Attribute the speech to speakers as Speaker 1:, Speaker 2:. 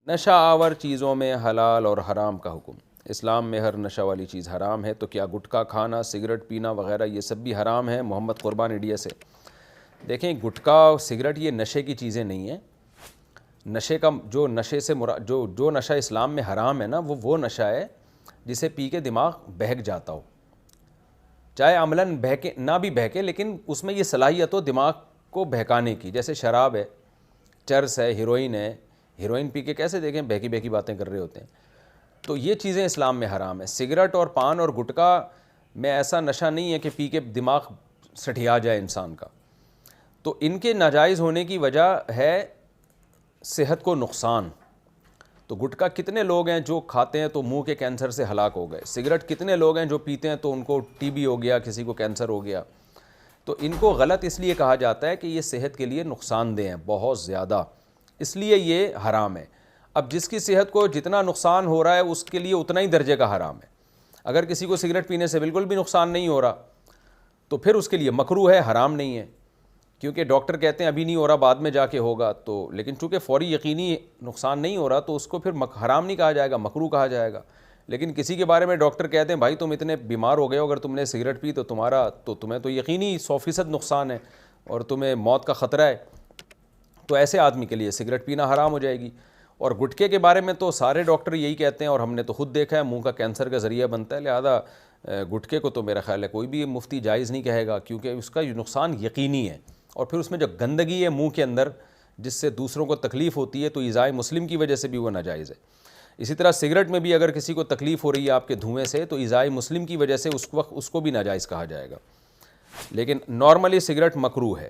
Speaker 1: نشہ آور چیزوں میں حلال اور حرام کا حکم۔ اسلام میں ہر نشہ والی چیز حرام ہے، تو کیا گٹکا کھانا، سگریٹ پینا وغیرہ یہ سب بھی حرام ہے؟ محمد قربان انڈیا سے۔ دیکھیں، گٹکا اور سگریٹ یہ نشے کی چیزیں نہیں ہیں۔ نشے کا جو نشے سے جو نشہ اسلام میں حرام ہے نا، وہ نشہ ہے جسے پی کے دماغ بہک جاتا ہو، چاہے عملاً بہکے نہ بھی بہکے، لیکن اس میں یہ صلاحیت ہو دماغ کو بہکانے کی، جیسے شراب ہے، چرس ہے، ہیروئن ہے۔ ہیروئن پی کے کیسے دیکھیں بہکی بہکی باتیں کر رہے ہوتے ہیں۔ تو یہ چیزیں اسلام میں حرام ہے۔ سگریٹ اور پان اور گٹکا میں ایسا نشہ نہیں ہے کہ پی کے دماغ سٹھیا جائے انسان کا، تو ان کے ناجائز ہونے کی وجہ ہے صحت کو نقصان۔ تو گٹکا کتنے لوگ ہیں جو کھاتے ہیں تو منہ کے کینسر سے ہلاک ہو گئے، سگریٹ کتنے لوگ ہیں جو پیتے ہیں تو ان کو ٹی بی ہو گیا، کسی کو کینسر ہو گیا۔ تو ان کو غلط اس لیے کہا جاتا ہے کہ یہ صحت کے لیے نقصان دہ ہیں بہت زیادہ، اس لیے یہ حرام ہے۔ اب جس کی صحت کو جتنا نقصان ہو رہا ہے اس کے لیے اتنا ہی درجے کا حرام ہے۔ اگر کسی کو سگریٹ پینے سے بالکل بھی نقصان نہیں ہو رہا تو پھر اس کے لیے مکروہ ہے، حرام نہیں ہے، کیونکہ ڈاکٹر کہتے ہیں ابھی نہیں ہو رہا بعد میں جا کے ہوگا، تو لیکن چونکہ فوری یقینی نقصان نہیں ہو رہا تو اس کو پھر حرام نہیں کہا جائے گا، مکروہ کہا جائے گا۔ لیکن کسی کے بارے میں ڈاکٹر کہتے ہیں بھائی تم اتنے بیمار ہو گئے ہو، اگر تم نے سگریٹ پی تو تمہیں تو یقینی 100% نقصان ہے اور تمہیں موت کا خطرہ ہے، تو ایسے آدمی کے لیے سگریٹ پینا حرام ہو جائے گی۔ اور گٹکے کے بارے میں تو سارے ڈاکٹر یہی کہتے ہیں، اور ہم نے تو خود دیکھا ہے منہ کا کینسر کا ذریعہ بنتا ہے، لہذا گٹکے کو تو میرا خیال ہے کوئی بھی مفتی جائز نہیں کہے گا، کیونکہ اس کا نقصان یقینی ہے، اور پھر اس میں جو گندگی ہے منہ کے اندر جس سے دوسروں کو تکلیف ہوتی ہے تو ایذائے مسلم کی وجہ سے بھی وہ ناجائز ہے۔ اسی طرح سگریٹ میں بھی اگر کسی کو تکلیف ہو رہی ہے آپ کے دھوئیں سے تو ایذائے مسلم کی وجہ سے اس وقت اس کو بھی ناجائز کہا جائے گا، لیکن نارملی سگریٹ مکروہ ہے۔